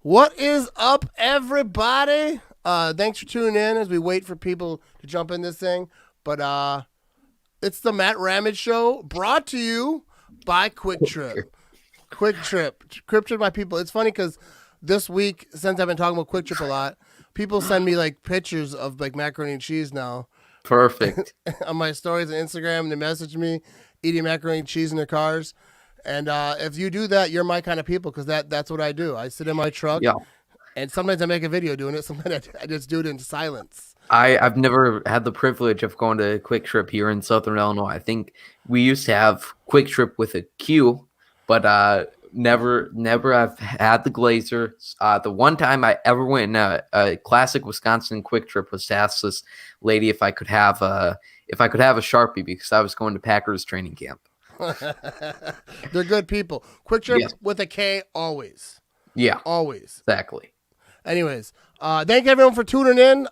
What is up, everybody? Thanks for tuning in as we wait for people to jump in this thing. But it's the Matt Ramage Show, brought to you by Quick Trip. Quick Trip, my people. It's funny because this week, since I've been talking about Quick Trip a lot, people send me like pictures of like macaroni and cheese now. Perfect. On my stories on Instagram, and they message me eating macaroni and cheese in their cars. And if you do that, you're my kind of people because that's what I do. I sit in my truck, Yeah. and sometimes I make a video doing it. Sometimes I just do it in silence. I've never had the privilege of going to Quick Trip here in Southern Illinois. I think we used to have Quick Trip with a Q, but never I've had the Glazer. The one time I ever went in a classic Wisconsin Quick Trip was to ask this lady if I could have a Sharpie because I was going to Packers training camp. They're good people. Quick Trip Yes. with a K, always. Yeah, Always. exactly. Anyways, thank everyone for tuning in.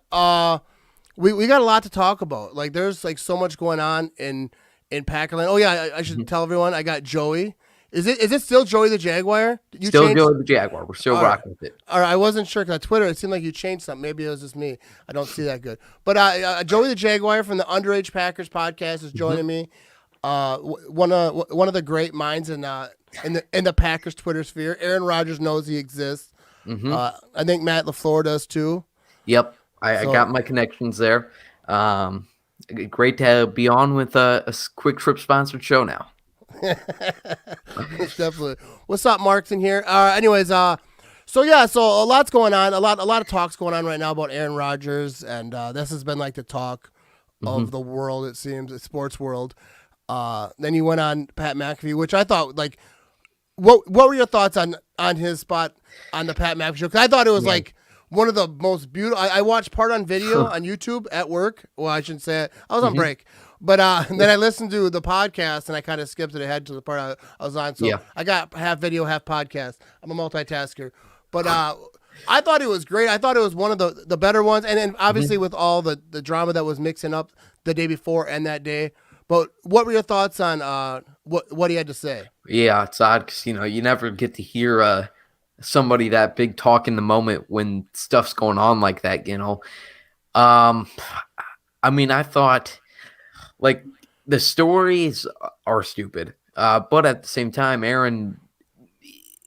We got a lot to talk about. Like, there's like so much going on in Packerland. Oh yeah, I should tell everyone I got Joey. Is it still Joey the Jaguar? You Still changed? Joey the Jaguar. We're still rocking with it. All right, I wasn't sure because on Twitter it seemed like you changed something. Maybe it was just me. I don't see that good. But Joey the Jaguar from the Underage Packers podcast is joining me. One of the great minds in the Packers Twitter sphere. Aaron Rodgers knows he exists. I think Matt LaFleur does too. Yep, I got my connections there. Great to be on with a Quick Trip sponsored show now. Definitely. What's up, Mark's in here? Anyways, so a lot's going on. A lot of talks going on right now about Aaron Rodgers, and this has been like the talk of the world. It seems the sports world. Then you went on Pat McAfee, which I thought like, what were your thoughts on his spot on the Pat McAfee show? Because I thought it was like one of the most beautiful. I watched part on video on YouTube at work. Well, I shouldn't say it. I was on break. But then I listened to the podcast, and I kind of skipped it ahead to the part I was on. So I got half video, half podcast. I'm a multitasker. But I thought it was great. I thought it was one of the better ones. And then obviously with all the drama that was mixing up the day before and that day. But what were your thoughts on what he had to say? Yeah, it's odd because, you never get to hear somebody that big talk in the moment when stuff's going on like that, I mean, I thought, like, the stories are stupid. But at the same time, Aaron,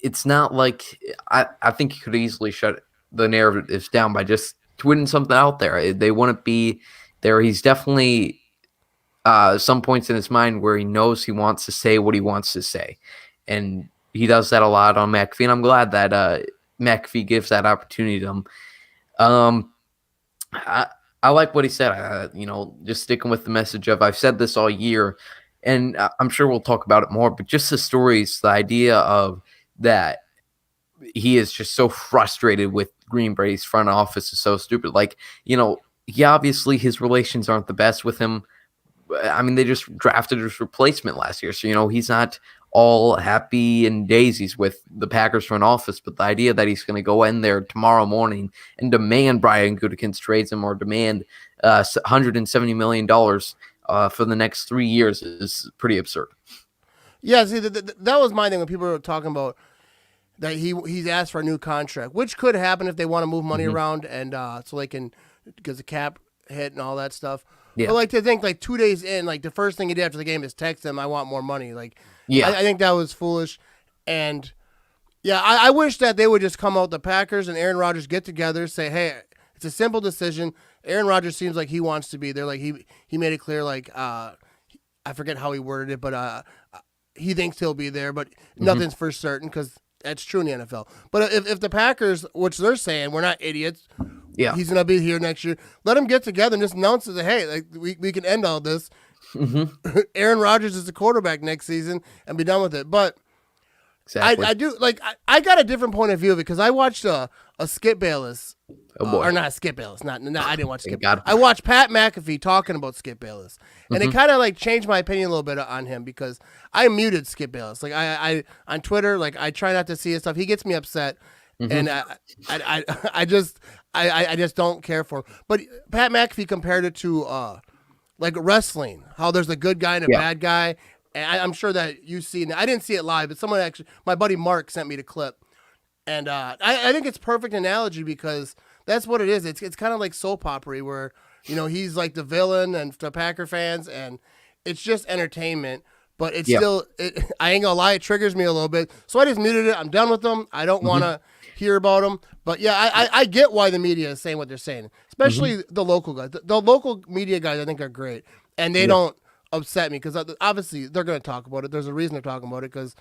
it's not like I think he could easily shut the narratives down by just tweeting something out there. They wouldn't be there. He's definitely some points in his mind where he knows he wants to say what he wants to say. And he does that a lot on McAfee. And I'm glad that McAfee gives that opportunity to him. I like what he said, just sticking with the message of I've said this all year, and I'm sure we'll talk about it more, but just the stories, the idea of that he is just so frustrated with Green Bay's front office is so stupid. Like, he obviously his relations aren't the best with him. I mean, they just drafted his replacement last year, so, he's not all happy and daisies with the Packers front office, but the idea that he's going to go in there tomorrow morning and demand Brian Gutekunst trades him or demand $170 million for the next 3 years is pretty absurd. Yeah, see, that was my thing when people were talking about that he's asked for a new contract, which could happen if they want to move money around and so they can, because the cap hit and all that stuff. Yeah. But like to think like 2 days in, like the first thing he did after the game is text him, "I want more money." Like, yeah, I think that was foolish. And yeah, I wish that they would just come out, the Packers and Aaron Rodgers get together, say, "Hey, it's a simple decision. Aaron Rodgers seems like he wants to be there." Like he made it clear, like I forget how he worded it, but he thinks he'll be there, but nothing's for certain because that's true in the NFL. But if the Packers, which they're saying, we're not idiots. Yeah, he's gonna be here next year. Let them get together and just announce that, hey, like we can end all this. Aaron Rodgers is the quarterback next season and be done with it. But exactly. I do like I got a different point of view because I watched a Skip Bayless, or not Skip Bayless, not I didn't watch Skip. I watched Pat McAfee talking about Skip Bayless, and it kind of like changed my opinion a little bit on him because I muted Skip Bayless. Like I on Twitter, like I try not to see his stuff. He gets me upset. And I just don't care for him. But Pat McAfee compared it to like wrestling, how there's a good guy and a bad guy. And I'm sure that you see, I didn't see it live, but someone actually, my buddy Mark sent me the clip. And I think it's perfect analogy because that's what it is. It's kind of like soap opera where he's like the villain and the Packer fans, and it's just entertainment. But it's Yeah. still, I ain't gonna lie, it triggers me a little bit. So I just muted it. I'm done with them. I don't want to hear about them. But yeah, I get why the media is saying what they're saying, especially the local guys. The local media guys I think are great, and they don't upset me because obviously they're going to talk about it. There's a reason they're talking about it because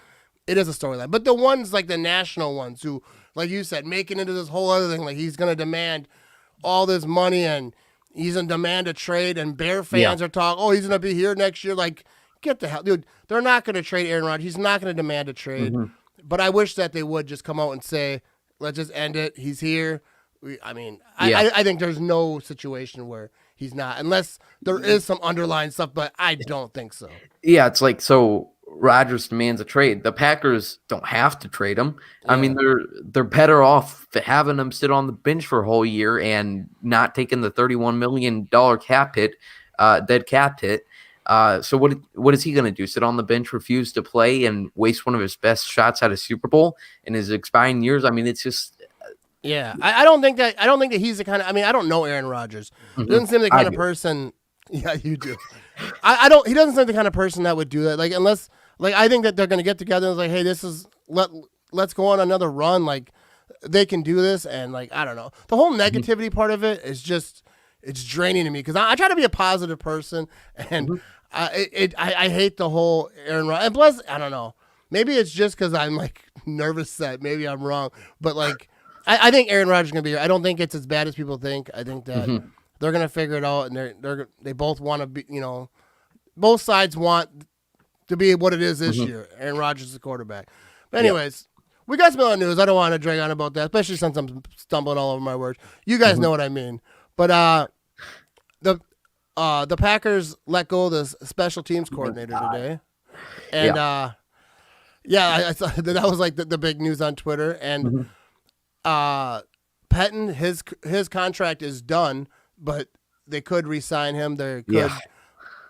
it is a storyline. But the ones like the national ones who, like you said, make it into this whole other thing, like he's going to demand all this money and he's going to demand a trade, and Bear fans are talking, oh, he's going to be here next year. Like, get the hell, dude. They're not going to trade Aaron Rodgers. He's not going to demand a trade. But I wish that they would just come out and say, let's just end it. He's here. I think there's no situation where he's not, unless there is some underlying stuff, but I don't think so. Yeah, it's like, so Rodgers demands a trade. The Packers don't have to trade him. Yeah. I mean, they're better off having him sit on the bench for a whole year and not taking the $31 million cap hit, dead cap hit. So what is he going to do? Sit on the bench, refuse to play, and waste one of his best shots at a Super Bowl in his expiring years? I mean, it's just. Yeah, I don't think that he's the kind of. I mean, I don't know Aaron Rodgers. He doesn't seem the kind of person. Yeah, you do. I don't. He doesn't seem the kind of person that would do that. Like, unless, like, I think that they're going to get together and like, hey, this is let's go on another run. Like, they can do this, and like, I don't know. The whole negativity part of it is just, it's draining to me because I try to be a positive person, and I hate the whole Aaron Rodgers. And plus, I don't know. Maybe it's just because I'm like nervous that maybe I'm wrong, but like. I think Aaron Rodgers is going to be here. I don't think it's as bad as people think. I think that they're going to figure it out, and they both want to be, both sides want to be what it is this year. Aaron Rodgers is the quarterback. But anyways, we got some other news. I don't want to drag on about that, especially since I'm stumbling all over my words. You guys know what I mean. But the Packers let go of the special teams coordinator today. And I saw that was like the big news on Twitter. And Pettin, his contract is done, but they could re-sign him. They could.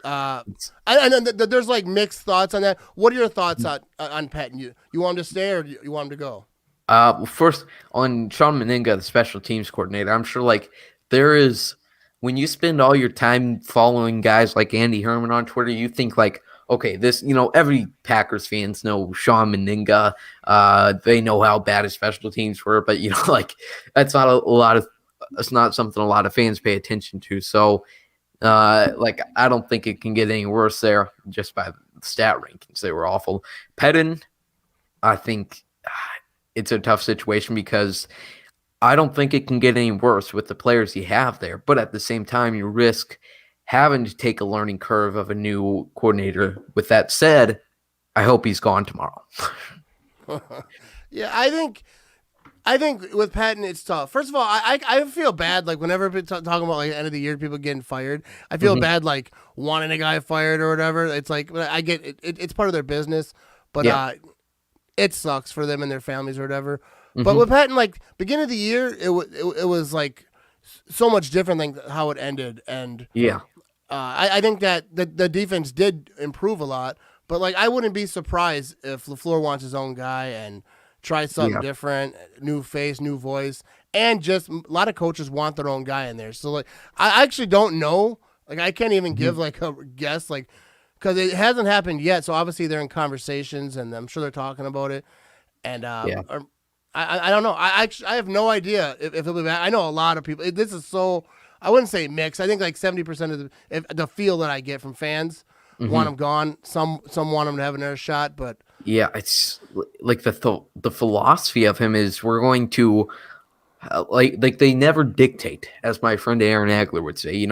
I know there's like mixed thoughts on that. What are your thoughts on Pettin? You want him to stay or you want him to go? Well, first on Sean Meninga, the special teams coordinator, I'm sure like there is, when you spend all your time following guys like Andy Herman on Twitter, you think like, okay, this, every Packers fans know Sean Meninga. They know how bad his special teams were, but like that's not it's not something a lot of fans pay attention to. So, like I don't think it can get any worse there just by the stat rankings. They were awful. Pettin, I think it's a tough situation because I don't think it can get any worse with the players you have there. But at the same time, you risk having to take a learning curve of a new coordinator. With that said, I hope he's gone tomorrow. Yeah, I think with Patton it's tough. First of all, I feel bad like whenever we're talking about like end of the year, people getting fired. I feel bad like wanting a guy fired or whatever. It's like I get it, it's part of their business, but it sucks for them and their families or whatever. But with Patton, like beginning of the year, it was like so much different than how it ended, and I think that the defense did improve a lot, but like I wouldn't be surprised if LaFleur wants his own guy and try something different, new face, new voice, and just a lot of coaches want their own guy in there. So like I actually don't know, like I can't even give like a guess, like because it hasn't happened yet. So obviously they're in conversations, and I'm sure they're talking about it. And I don't know. I have no idea if it'll be bad. I know a lot of people. This is so. I wouldn't say mixed. I think like 70% of the feel that I get from fans want him gone. Some want him to have another shot, but it's like the philosophy of him is we're going to like they never dictate, as my friend Aaron Agler would say.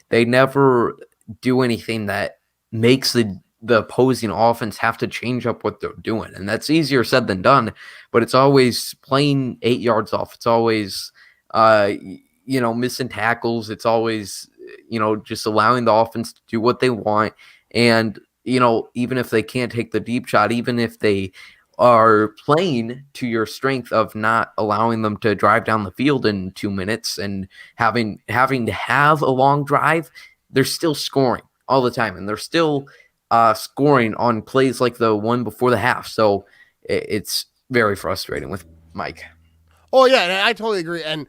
They never do anything that makes the opposing offense have to change up what they're doing, and that's easier said than done. But it's always playing 8 yards off. It's always missing tackles. It's always, just allowing the offense to do what they want. And, even if they can't take the deep shot, even if they are playing to your strength of not allowing them to drive down the field in 2 minutes and having to have a long drive, they're still scoring all the time. And they're still scoring on plays like the one before the half. So it's very frustrating with Mike. Oh yeah, and I totally agree. And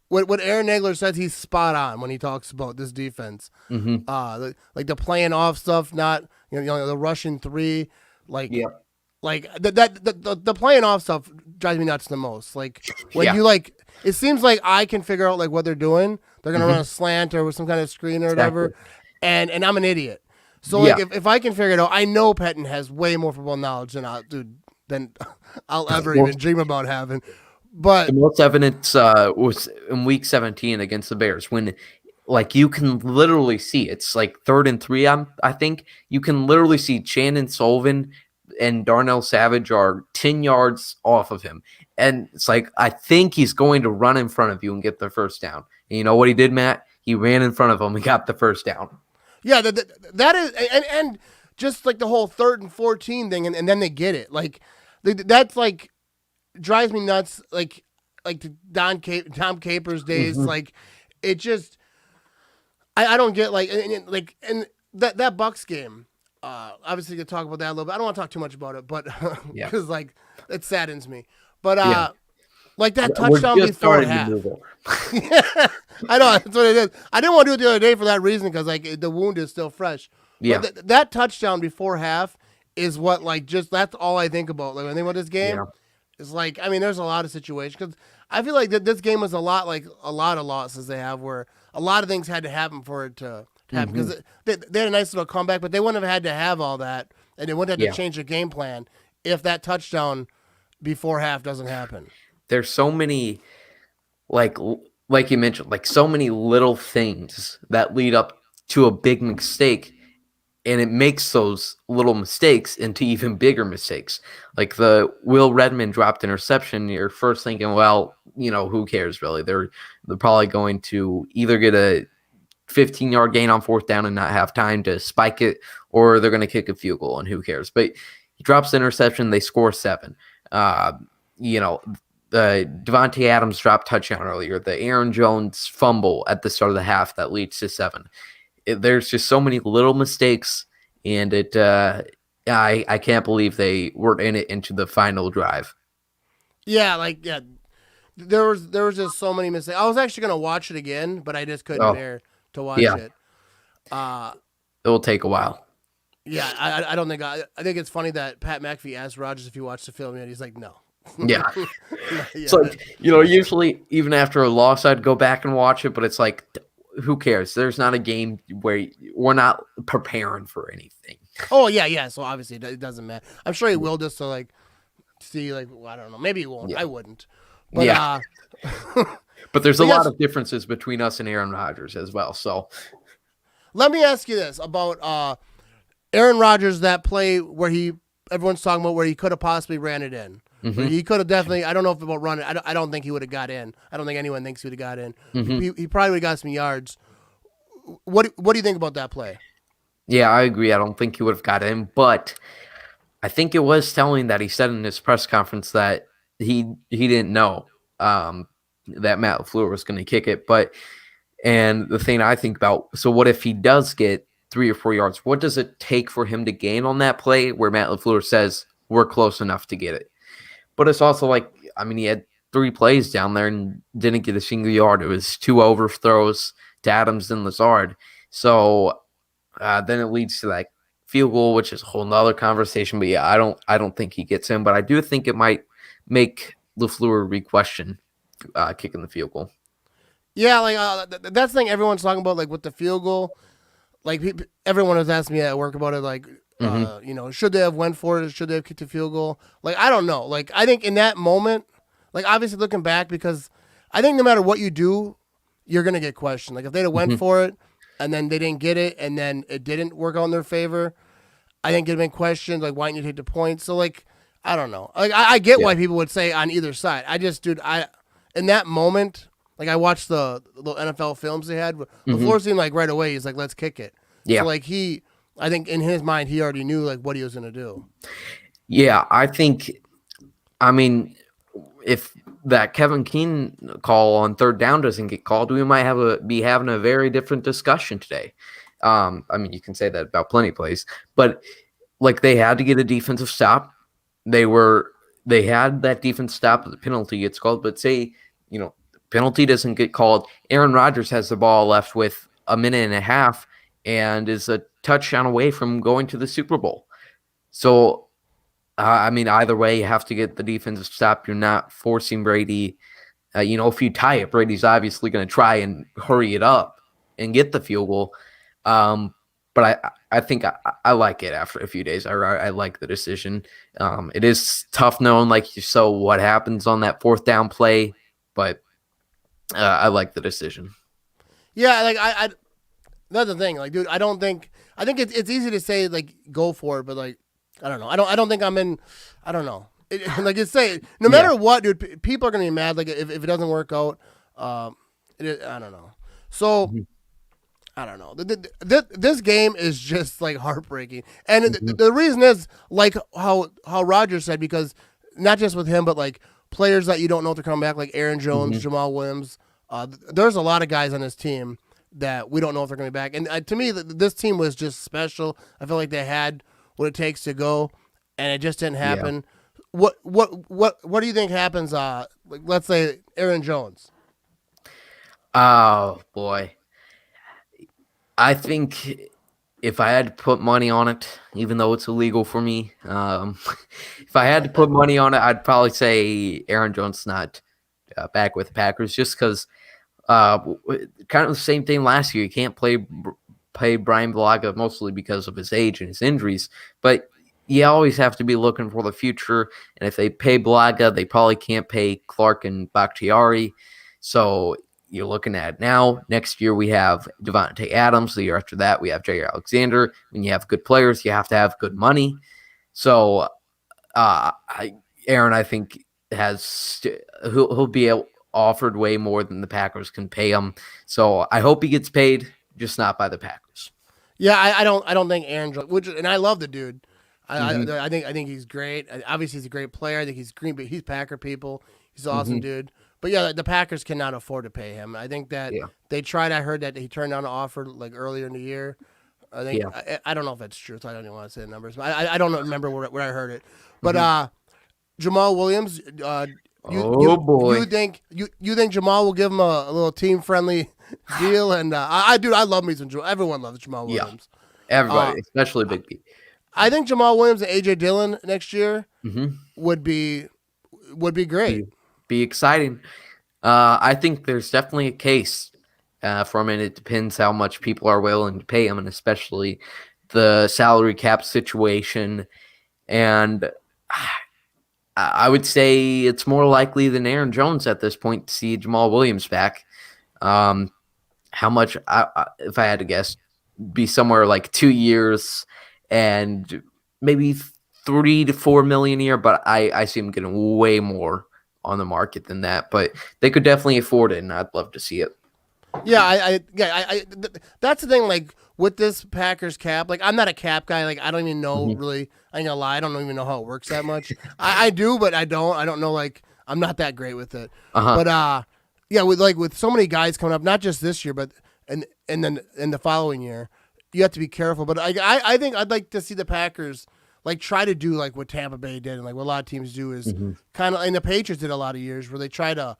what Aaron Nagler says, he's spot on when he talks about this defense. Mm-hmm. Like the playing off stuff, not the rushing three, like Yeah. like the playing off stuff drives me nuts the most. Like when Yeah. you like, it seems like I can figure out like what they're doing. They're gonna Mm-hmm. run a slant or with some kind of screen or whatever, Exactly. and I'm an idiot. So Yeah. like if I can figure it out, I know Pettin has way more football knowledge than I'll ever Well, even dream about having. But the most evidence was in week 17 against the Bears when, like, you can literally see it's like 3rd and 3. I think you can literally see Shannon Sullivan and Darnell Savage are 10 yards off of him, and it's like I think he's going to run in front of you and get the first down. And you know what he did, Matt? He ran in front of him and got the first down. yeah, that is and just like the whole 3rd and 14 thing, and then they get it. Like that's like drives me nuts. Like the Tom Capers days. Mm-hmm. Like it just I don't get like and that Bucks game. Obviously, you can talk about that a little bit. I don't want to talk too much about it, but Yeah. because like it saddens me. But Yeah. like that We're touchdown just before starting to half. move over. Yeah, I know that's what it is. I didn't want to do it the other day for that reason because like the wound is still fresh. Yeah. But that touchdown before half is what like just that's all I think about. Like when I think about this game, Yeah. it's like I mean there's a lot of situations because I feel like that this game was a lot of losses they have where a lot of things had to happen for it to happen because they had a nice little comeback, but they wouldn't have had to have all that and they wouldn't have Yeah. to change the game plan if that touchdown before half doesn't happen. There's so many, like you mentioned, like so many little things that lead up to a big mistake, and it makes those little mistakes into even bigger mistakes. Like the Will Redmond dropped interception, you're first thinking, well, who cares really? They're probably going to either get a 15-yard gain on 4th down and not have time to spike it, or they're going to kick a field goal, and who cares? But he drops the interception, they score 7. The Devontae Adams dropped touchdown earlier, the Aaron Jones fumble at the start of the half that leads to 7. There's just so many little mistakes, and I can't believe they weren't in it into the final drive. Yeah, there was just so many mistakes. I was actually gonna watch it again, but I just couldn't bear to watch Yeah. it. It will take a while. Yeah, I don't think I think it's funny that Pat McAfee asked Rodgers if he watched the film, and he's like, no. Yeah. Yeah, It's like, usually even after a loss, I'd go back and watch it, but it's like, who cares? There's not a game where we're not preparing for anything. Oh yeah. So obviously it doesn't matter. I'm sure he will just to like see like I don't know. Maybe he won't. Yeah. I wouldn't. But Yeah. But there's a Yes. lot of differences between us and Aaron Rodgers as well. So let me ask you this about Aaron Rodgers, that play where everyone's talking about where he could have possibly ran it in. Mhm. He could have definitely. I don't know if about running. I don't think he would have got in. I don't think anyone thinks he would have got in. Mhm. He probably would have got some yards. What do you think about that play? yeah, I agree. I don't think he would have got in, but I think it was telling that he said in his press conference that he didn't know that Matt LaFleur was going to kick it. And the thing I think about, so what if he does get 3 or 4 yards? What does it take for him to gain on that play where Matt LaFleur says we're close enough to get it? But it's also like, I mean, he had 3 plays down there and didn't get a single yard. It was 2 overthrows to Adams and Lazard. So then it leads to that field goal, which is a whole nother conversation. But yeah, I don't think he gets in. But I do think it might make LaFleur re-question kicking the field goal. Yeah, like that's the thing everyone's talking about, like with the field goal. Like everyone was asking me at work about it, like should they have went for it? Should they have kicked the field goal? Like I don't know. Like I think in that moment, like obviously looking back, because I think no matter what you do, you're gonna get questioned. Like if they'd have went for it and then they didn't get it and then it didn't work out in their favor, I think it'd have been questioned. Like why didn't you take the point? So like I don't know. Like I get why people would say on either side. I just in that moment. Like I watched the NFL films they had. LaFleur seemed like right away he's like, let's kick it. Yeah. So like I think in his mind he already knew like what he was gonna do. Yeah, I think. I mean, if that Kevin Keenan call on 3rd down doesn't get called, we might be having a very different discussion today. I mean, you can say that about plenty of plays, but like they had to get a defensive stop. They were they had that defense stop the penalty gets called, but say, penalty doesn't get called. Aaron Rodgers has the ball left with a minute and a half and is a touchdown away from going to the Super Bowl. So, either way, you have to get the defensive stop. You're not forcing Brady. If you tie it, Brady's obviously going to try and hurry it up and get the field goal. But I think I like it after a few days. I like the decision. It is tough knowing, what happens on that fourth down play, but I like the decision. Yeah, that's the thing. Dude, I think it's easy to say go for it, but I don't know. I don't think I'm in. I don't know. No matter what, dude, people are gonna be mad. If it doesn't work out, I don't know. So. I don't know. This game is just heartbreaking, and the reason is how Rodgers said, because not just with him, but players that you don't know if they're coming back, like Aaron Jones, Jamal Williams. There's a lot of guys on this team that we don't know if they're going to be back. And to me, this team was just special. I feel like they had what it takes to go, and it just didn't happen. Yeah. What do you think happens? Let's say Aaron Jones. Oh boy. I think if I had to put money on it, even though it's illegal for me, if I had to put money on it, I'd probably say Aaron Jones not back with the Packers, just because kind of the same thing last year. You can't play Brian Bulaga mostly because of his age and his injuries, but you always have to be looking for the future. And if they pay Bulaga, they probably can't pay Clark and Bakhtiari. So you're looking at now. Next year we have Devontae Adams. The year after that we have Jair Alexander. When you have good players, you have to have good money. So Aaron, I think, he'll be offered way more than the Packers can pay him. So I hope he gets paid, just not by the Packers. Yeah, I don't think Aaron Jones, and I love the dude. I think he's great. Obviously, he's a great player. I think he's green, but he's Packer people. He's an awesome dude. But yeah, the Packers cannot afford to pay him. I think that they tried. I heard that he turned down an offer earlier in the year. I think I don't know if that's true. So I don't even want to say the numbers. But I don't remember where I heard it. But Jamal Williams, boy, you think Jamal will give him a little team friendly deal? And I love me some Jamal. Everyone loves Jamal Williams. Yeah, everybody, especially Big B. I think Jamal Williams and AJ Dillon next year would be great. Be exciting. I think there's definitely a case for him, and it depends how much people are willing to pay him, and especially the salary cap situation. And I would say it's more likely than Aaron Jones at this point to see Jamal Williams back. How much, if I had to guess, be somewhere 2 years and maybe $3 to $4 million a year, but I see him getting way more on the market than that. But they could definitely afford it, and I'd love to see it. Yeah, that's the thing. With this Packers cap, I'm not a cap guy. I don't even know really. I ain't gonna lie, I don't even know how it works that much. I do, but I don't. I don't know. I'm not that great with it. But with so many guys coming up, not just this year, but and then in the following year, you have to be careful. But I think I'd like to see the Packers try to do what Tampa Bay did, and what a lot of teams do is kind of, and the Patriots did a lot of years where they try to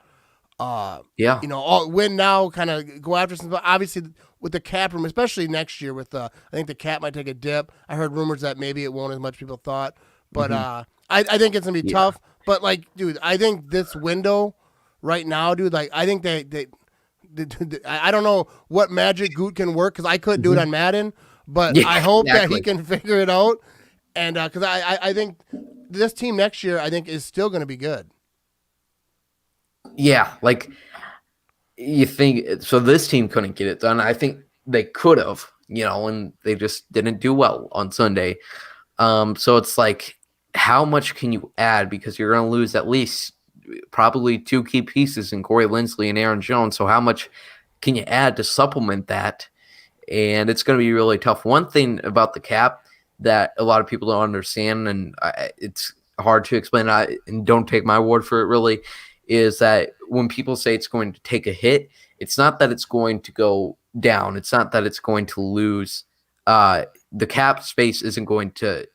win now, kind of go after something. But obviously with the cap room, especially next year with I think the cap might take a dip. I heard rumors that maybe it won't as much people thought, but I think it's gonna be tough. But dude, I think this window right now, dude, I think they I don't know what magic Goot can work, because I couldn't do it on Madden, but I hope that he can figure it out. And because I think this team next year, I think, is still going to be good. Yeah, you think so? This team couldn't get it done. I think they could have, and they just didn't do well on Sunday. So it's how much can you add, because you're going to lose at least probably two key pieces in Corey Linsley and Aaron Jones. So how much can you add to supplement that? And it's going to be really tough. One thing about the cap that a lot of people don't understand, and it's hard to explain, and don't take my word for it really, is that when people say it's going to take a hit, it's not that it's going to go down. It's not that it's going to lose. The cap space isn't going to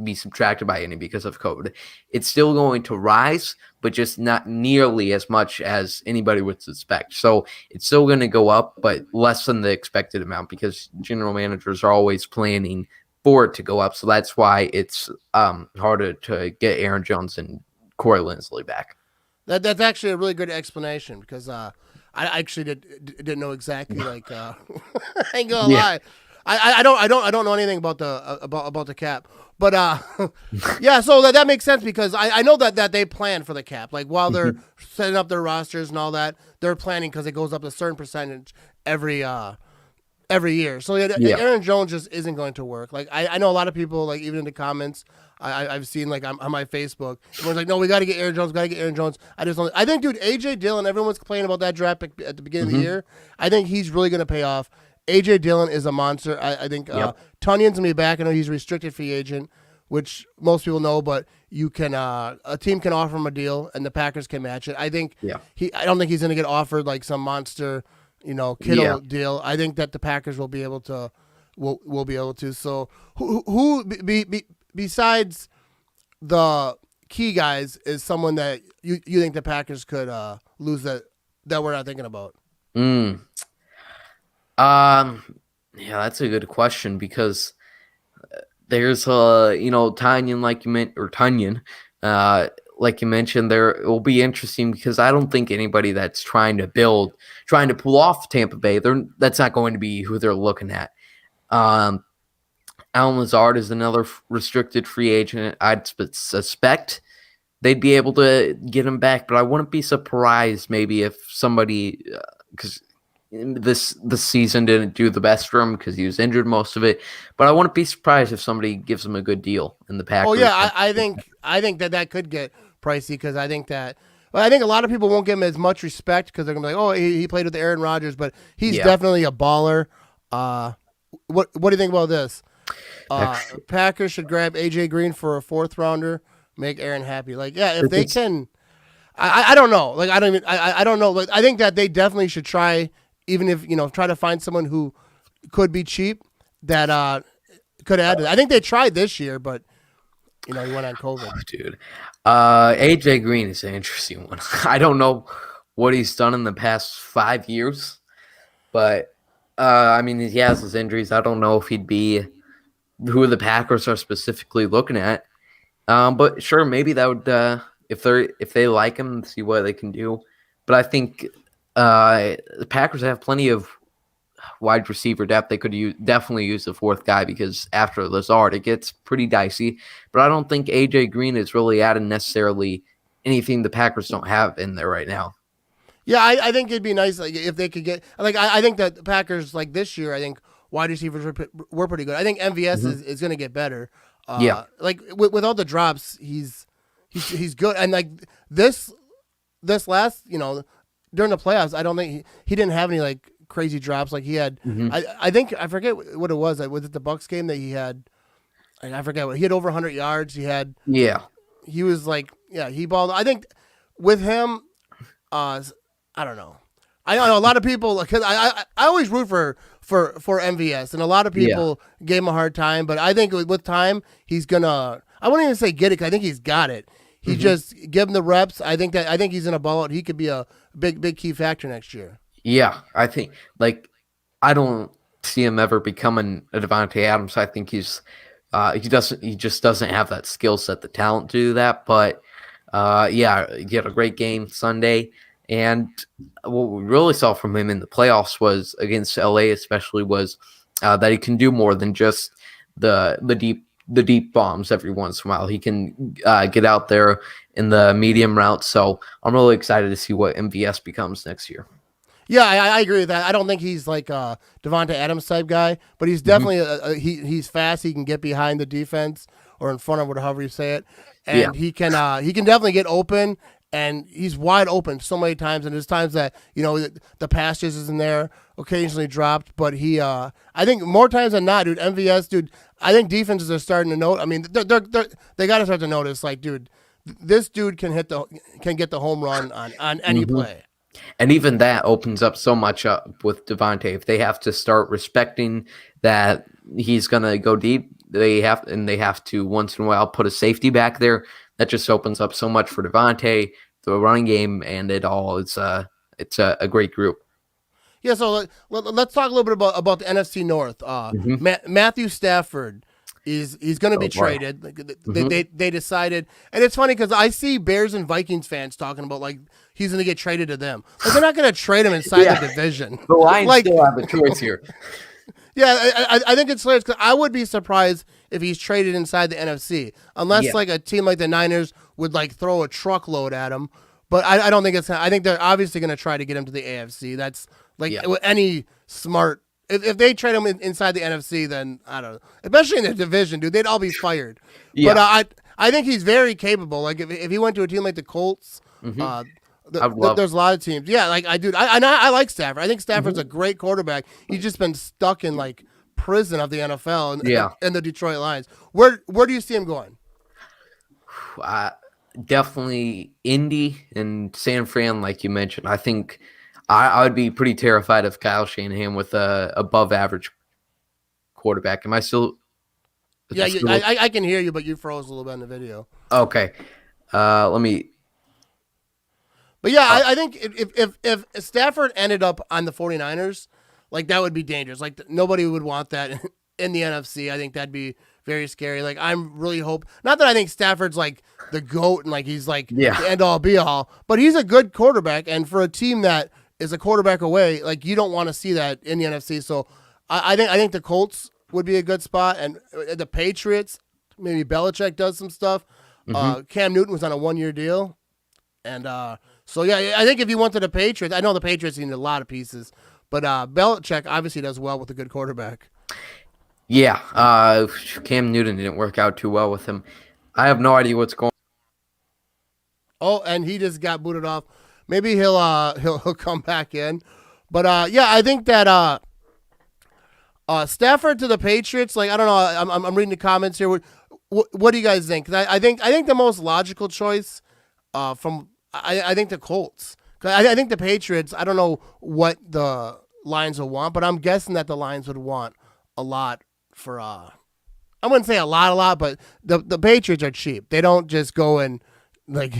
be subtracted by any because of COVID. It's still going to rise, but just not nearly as much as anybody would suspect. So it's still going to go up, but less than the expected amount because general managers are always planning for it to go up. So that's why it's harder to get Aaron Jones and Corey Linsley back. That's actually a really good explanation because I actually didn't know exactly like I ain't gonna lie. I don't know anything about the cap, but yeah. So that makes sense because I know that they plan for the cap. Like while they're setting up their rosters and all that, they're planning because it goes up a certain percentage every year. So Aaron Jones just isn't going to work. Like I know a lot of people like even in the comments I've seen like on my Facebook, everyone's like, no, we got to get Aaron Jones. I think, dude, AJ Dillon. Everyone's complaining about that draft pick at the beginning of the year. I think he's really going to pay off. AJ Dillon is a monster. I think Tunyon's gonna be back. I know he's a restricted free agent, which most people know, but you can a team can offer him a deal and the Packers can match it. I think I don't think he's gonna get offered like some monster, Kittle deal. I think that the Packers will be able to will be able to. So who besides the key guys is someone that you think the Packers could lose that we're not thinking about? Yeah, that's a good question because there's Tunyon like you mentioned, there it will be interesting because I don't think anybody that's trying to pull off Tampa Bay, that's not going to be who they're looking at. Alan Lazard is another restricted free agent. I'd suspect they'd be able to get him back, but I wouldn't be surprised maybe if somebody because this season didn't do the best for him because he was injured most of it. But I wouldn't be surprised if somebody gives him a good deal in the Packers. Oh yeah, I think that could get pricey because I think a lot of people won't give him as much respect because they're gonna be like, oh, he played with Aaron Rodgers, but he's definitely a baller. What do you think about this? Packers should grab AJ Green for a 4th rounder, make Aaron happy. Like, yeah, if they can, I don't know. Like, I don't know. Like, I think that they definitely should try. Even if, try to find someone who could be cheap that could add to that. I think they tried this year, but, he went on COVID. Oh, dude. AJ Green is an interesting one. I don't know what he's done in the past 5 years, but, he has his injuries. I don't know if he'd be who the Packers are specifically looking at. But sure, maybe that would, if they like him, see what they can do. But I think the Packers have plenty of wide receiver depth. They could definitely use the 4th guy because after Lazard, it gets pretty dicey. But I don't think AJ Green is really adding necessarily anything the Packers don't have in there right now. Yeah, I think it'd be nice if they could get I think that the Packers this year. I think wide receivers were pretty good. I think MVS is going to get better. With all the drops, he's good. And this last during the playoffs, I don't think he didn't have any crazy drops like he had. I think I forget what it was. Was it the Bucs game that he had? I forget what he had over 100 yards. He had. Yeah. He was he balled. I think with him, I don't know. I know a lot of people because I always root for MVS and a lot of people gave him a hard time, but I think with time he's gonna. I wouldn't even say get it. 'Cause I think he's got it. He just give him the reps. I think he's in a ball out. He could be a big key factor next year. Yeah, I think I don't see him ever becoming a Devontae Adams. I think he just doesn't have that skill set, the talent to do that. But he had a great game Sunday, and what we really saw from him in the playoffs was against LA, especially was that he can do more than just the deep bombs every once in a while. He can get out there in the medium route. So I'm really excited to see what MVS becomes next year. Yeah, I agree with that. I don't think he's like a Devontae Adams type guy, but he's definitely he's fast. He can get behind the defense or in front of it, however you say it, and he can definitely get open. And he's wide open so many times, and there's times that the pass just isn't there. Occasionally dropped, but he I think more times than not, dude. MVS, dude. I think defenses are starting to note. I mean, they got to start to notice, dude, this dude can get the home run on any play. And even that opens up so much up with Devontae. If they have to start respecting that he's gonna go deep, they have to once in a while put a safety back there. That just opens up so much for Devontae, the running game, and it all. It's a great group. Yeah, so let's talk a little bit about the NFC North. Matthew Stafford he's going to be traded. They decided, and it's funny because I see Bears and Vikings fans talking about like he's going to get traded to them. Like, they're not going to trade him inside the division. The Lions still have a choice here. Yeah, I think it's hilarious because I would be surprised if he's traded inside the NFC, unless like a team like the Niners would like throw a truckload at him. But I don't think it's. I think they're obviously going to try to get him to the AFC. That's like any smart. If they trade him inside the NFC, then I don't know. Especially in the division, dude, they'd all be fired. Yeah. But I think he's very capable. Like if he went to a team like the Colts, there's a lot of teams. Yeah, like I like Stafford. I think Stafford's a great quarterback. He's just been stuck in like prison of the NFL and the Detroit Lions. Where do you see him going? Definitely Indy and San Fran, like you mentioned. I think I would be pretty terrified of Kyle Shanahan with a above average quarterback. Am I still? Yeah, I can hear you, but you froze a little bit in the video. Okay, let me. But yeah, I think if Stafford ended up on the 49ers, like that would be dangerous. Like nobody would want that in the NFC. I think that'd be very scary. Like I'm really not that I think Stafford's like the GOAT and like he's like the end all be all, but he's a good quarterback. And for a team that is a quarterback away, like you don't want to see that in the NFC. So I think the Colts would be a good spot, and the Patriots, maybe Belichick does some stuff. Cam Newton was on a 1-year deal, and so yeah, I think if you went to the Patriots, I know the Patriots need a lot of pieces, but Belichick obviously does well with a good quarterback. Yeah, Cam Newton didn't work out too well with him. I have no idea what's going on. Oh, and he just got booted off. Maybe he'll come back in. But yeah, I think that Stafford to the Patriots, like I don't know, I'm reading the comments here. What do you guys think? 'Cause I think the most logical choice I think the Colts. 'Cause I think the Patriots, I don't know what the Lions will want, but I'm guessing that the Lions would want a lot for I wouldn't say a lot, but the Patriots are cheap. They don't just go and like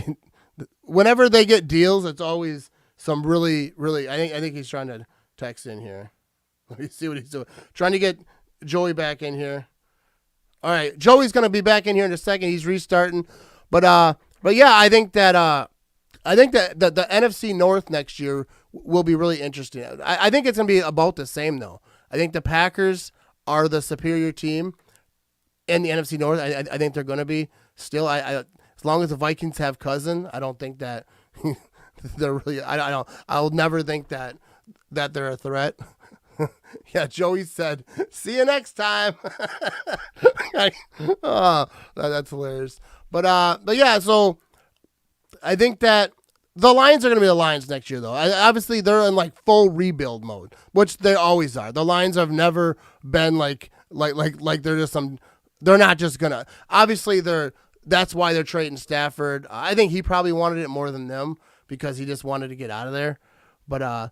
whenever they get deals, it's always some really, really. I think he's trying to text in here. Let me see what he's doing. Trying to get Joey back in here. All right, Joey's gonna be back in here in a second. He's restarting, but yeah, I think that the NFC North next year will be really interesting. I think it's gonna be about the same though. I think the Packers are the superior team in the NFC North. I think they're gonna be still. As long as the Vikings have Cousin, I don't think that they're really. I'll never think that they're a threat. Yeah, Joey said, "See you next time." Oh, that's hilarious. But yeah, so I think that the Lions are going to be the Lions next year, though. Obviously, they're in like full rebuild mode, which they always are. The Lions have never been like they're just some. They're not just gonna. Obviously, that's why they're trading Stafford. I think he probably wanted it more than them because he just wanted to get out of there. But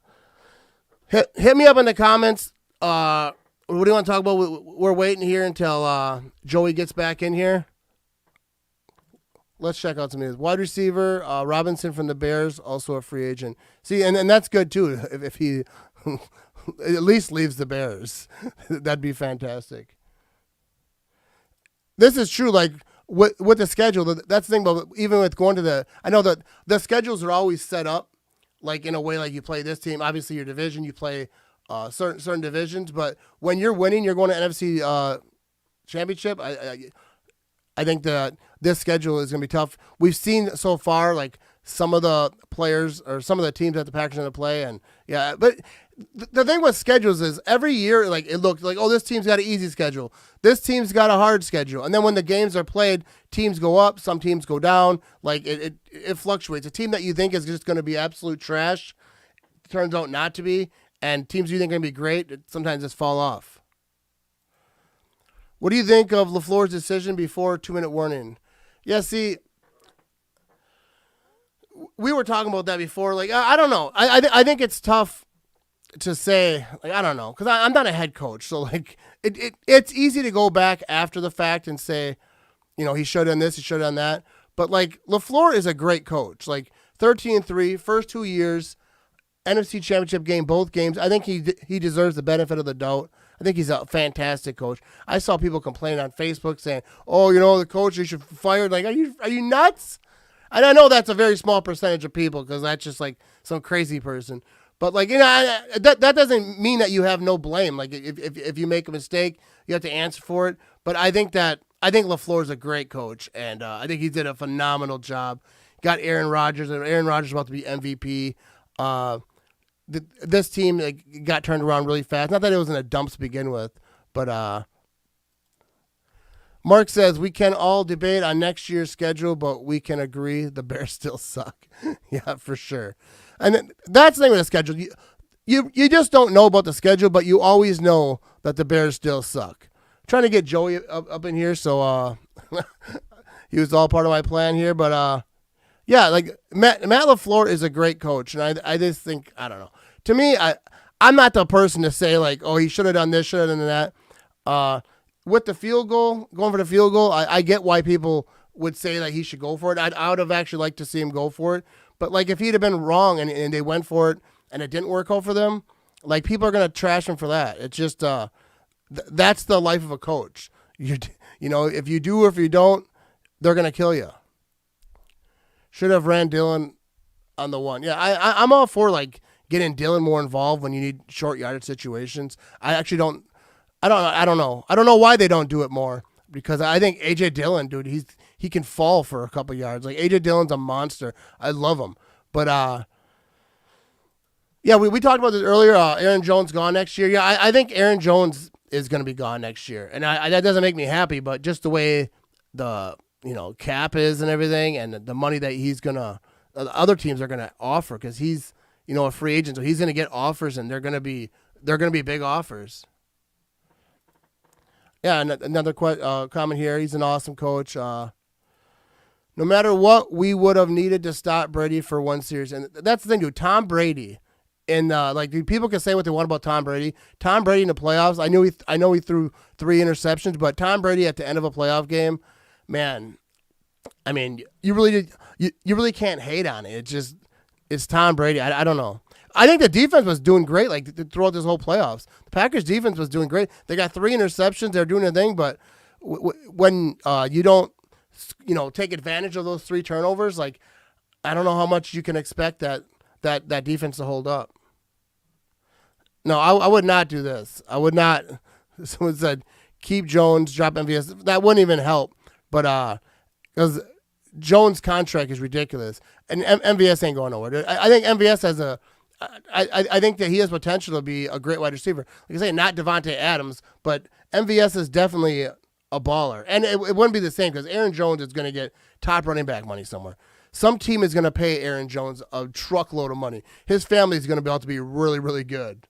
hit me up in the comments. What do you want to talk about? We're waiting here until Joey gets back in here. Let's check out some news. Wide receiver Robinson from the Bears, also a free agent. See, and that's good too. If he at least leaves the Bears, that'd be fantastic. This is true. Like with the schedule, that's the thing. But even with going to I know that the schedules are always set up like in a way like you play this team. Obviously, your division, you play certain divisions. But when you're winning, you're going to NFC Championship. I think that this schedule is going to be tough. We've seen so far, like some of the players or some of the teams that the Packers are going to play, and yeah. But the thing with schedules is every year, like it looked like, oh, this team's got an easy schedule, this team's got a hard schedule, and then when the games are played, teams go up, some teams go down. Like it fluctuates. A team that you think is just going to be absolute trash turns out not to be, and teams you think are going to be great sometimes just fall off. What do you think of LaFleur's decision before 2-minute warning? Yeah, see, we were talking about that before. Like, I don't know. I think it's tough. to say, like, I don't know, because I'm not a head coach, so like it's easy to go back after the fact and say, he should have done this, he should have done that. But like LaFleur is a great coach. Like 13-3, first 2 years, NFC Championship game, both games. I think he deserves the benefit of the doubt. I think he's a fantastic coach. I saw people complaining on Facebook saying, "Oh, the coach, you should fire." Like, are you nuts? And I know that's a very small percentage of people because that's just like some crazy person. But like that doesn't mean that you have no blame. Like if you make a mistake, you have to answer for it. But I think LaFleur is a great coach, and I think he did a phenomenal job. Got Aaron Rodgers, and Aaron Rodgers is about to be MVP. This team got turned around really fast. Not that it was in a dumps to begin with, but Mark says we can all debate on next year's schedule, but we can agree the Bears still suck. Yeah, for sure. And that's the thing with the schedule. You just don't know about the schedule, but you always know that the Bears still suck. I'm trying to get Joey up in here, so he was all part of my plan here, but yeah, like Matt LaFleur is a great coach, and I just think, I don't know. To me, I'm not the person to say like, oh, he should have done this, should have done that. With the field goal, going for the field goal, I get why people would say that he should go for it. I would have actually liked to see him go for it. But like if he'd have been wrong and they went for it and it didn't work out for them, like people are gonna trash him for that. It's just that's the life of a coach. If you do or if you don't, they're gonna kill you. Should have ran Dillon on the one. Yeah, I'm all for like getting Dillon more involved when you need short yardage situations. I actually don't. I don't know. I don't know why they don't do it more, because I think AJ Dillon, dude, he can fall for a couple yards. Like AJ Dillon's a monster. I love him. But yeah, we talked about this earlier. Aaron Jones gone next year. Yeah, I think Aaron Jones is going to be gone next year, and that doesn't make me happy. But just the way the cap is and everything, and the money that he's gonna, other teams are gonna offer, because he's a free agent, so he's gonna get offers, and they're gonna be big offers. Yeah, another comment here. He's an awesome coach. No matter what, we would have needed to stop Brady for one series, and that's the thing, dude. Tom Brady, and like people can say what they want about Tom Brady. Tom Brady in the playoffs, I know he threw 3 interceptions, but Tom Brady at the end of a playoff game, man, I mean, you really can't hate on it. It's Tom Brady. I don't know. I think the defense was doing great, like throughout this whole playoffs. The Packers' defense was doing great. They got 3 interceptions. They're doing their thing, but when you don't, take advantage of those 3 turnovers, like I don't know how much you can expect that defense to hold up. No, I would not do this. I would not. Someone said keep Jones, drop MVS. That wouldn't even help. But because Jones' contract is ridiculous, and MVS ain't going nowhere. I think MVS has I think that he has potential to be a great wide receiver. Like I say, not Devontae Adams, but MVS is definitely a baller. And it wouldn't be the same because Aaron Jones is going to get top running back money somewhere. Some team is going to pay Aaron Jones a truckload of money. His family is going to be able to be really, really good.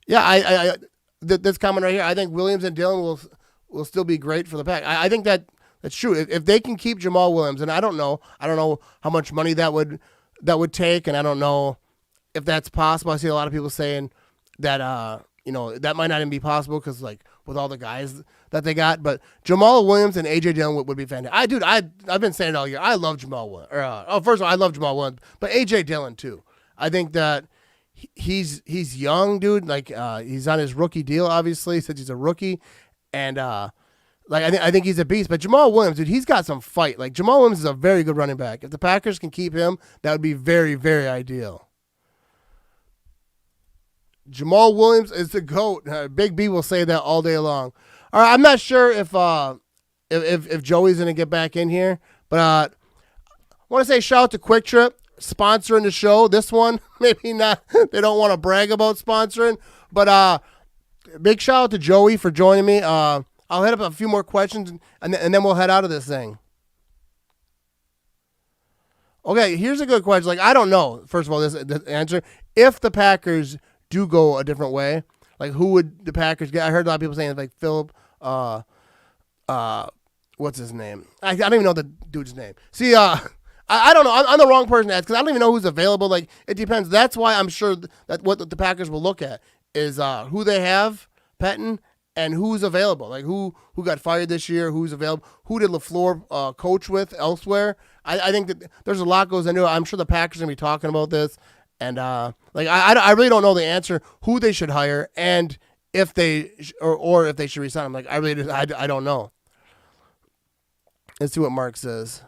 Yeah, this comment right here, I think Williams and Dillon will still be great for the Pack. I think that's true. If they can keep Jamal Williams, and I don't know how much money that would take, and I don't know if that's possible. I see a lot of people saying that that might not even be possible because like with all the guys that they got, but Jamal Williams and AJ Dillon would be fantastic. I've been saying it all year. I love Jamal Williams. First of all, I love Jamal Williams, but AJ Dillon too. I think that he's young, dude. Like he's on his rookie deal, obviously, since he's a rookie, and I think he's a beast. But Jamal Williams, dude, he's got some fight. Like Jamal Williams is a very good running back. If the Packers can keep him, that would be very, very ideal. Jamal Williams is the GOAT. Big B will say that all day long. All right, I'm not sure if Joey's gonna get back in here, but I want to say shout out to Quick Trip sponsoring the show. This one, maybe not. They don't want to brag about sponsoring, but big shout out to Joey for joining me. I'll hit up a few more questions and then we'll head out of this thing. Okay, here's a good question. Like I don't know. First of all, this answer: if the Packers do go a different way, like who would the Packers get? I heard a lot of people saying like Philip, what's his name? I don't even know the dude's name. See, I don't know. I'm the wrong person to ask because I don't even know who's available. Like, it depends. That's why I'm sure that what the Packers will look at is who they have, Pettin, and who's available. Like, who got fired this year, who's available, who did LaFleur coach with elsewhere. I think that there's a lot goes into it. I'm sure the Packers are going to be talking about this. And, I really don't know the answer, who they should hire, and if they or if they should resign. I'm like, I don't know. Let's see what Mark says.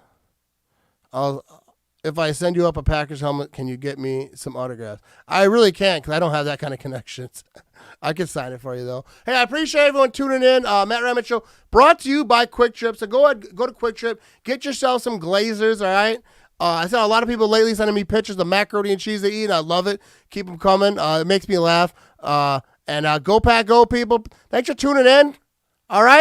If I send you up a Packers helmet, can you get me some autographs? I really can't because I don't have that kind of connections. I can sign it for you, though. Hey, I appreciate everyone tuning in. Matt Ramage Show brought to you by Quick Trip. So go ahead, go to Quick Trip. Get yourself some Glazers, all right? I saw a lot of people lately sending me pictures of macaroni and cheese they eat, and I love it. Keep them coming. It makes me laugh. And go Pack Go, people. Thanks for tuning in. All right?